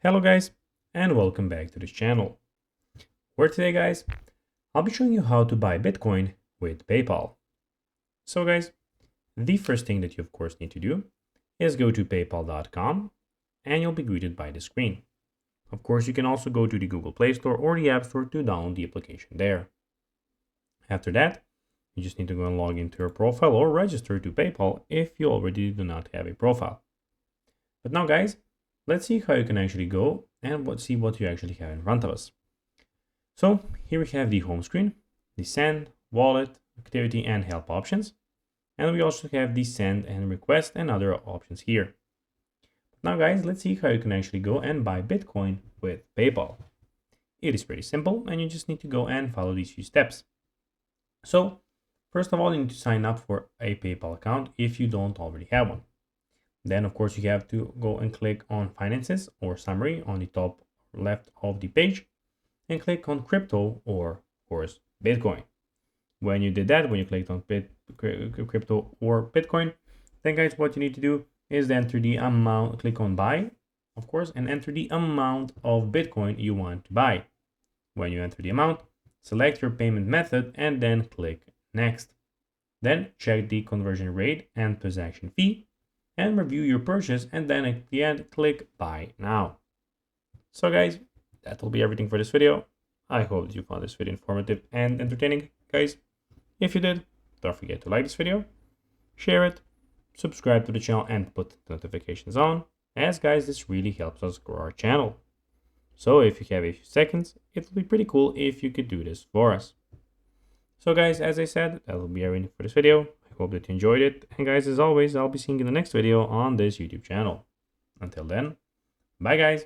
Hello guys, and welcome back to this channel. Where today guys, I'll be showing you how to buy Bitcoin with PayPal. So guys, the first thing that you of course need to do is go to paypal.com and you'll be greeted by the screen. Of course, you can also go to the Google Play Store or the App Store to download the application there. After that, you just need to go and log into your profile or register to PayPal if you already do not have a profile. But now guys, let's see how you can actually go and see what you actually have in front of us. So here we have the home screen, the send, wallet, activity and help options. And we also have the send and request and other options here. Now guys, let's see how you can actually go and buy Bitcoin with PayPal. It is pretty simple and you just need to go and follow these few steps. So first of all, you need to sign up for a PayPal account if you don't already have one. Then of course you have to go and click on finances or summary on the top left of the page and click on crypto or of course Bitcoin. When you did that, when you clicked on crypto or Bitcoin, then guys, what you need to do is enter the amount, click on buy, of course, and enter the amount of Bitcoin you want to buy. When you enter the amount, select your payment method and then click next. Then check the conversion rate and transaction fee and review your purchase, and then at the end, click buy now. So guys, that will be everything for this video. I hope that you found this video informative and entertaining, guys. If you did, don't forget to like this video, share it, subscribe to the channel and put the notifications on, as guys, this really helps us grow our channel. So if you have a few seconds, it would be pretty cool if you could do this for us. So guys, as I said, that will be everything for this video. I hope that you enjoyed it. And guys, as always, I'll be seeing you in the next video on this YouTube channel. Until then, bye guys.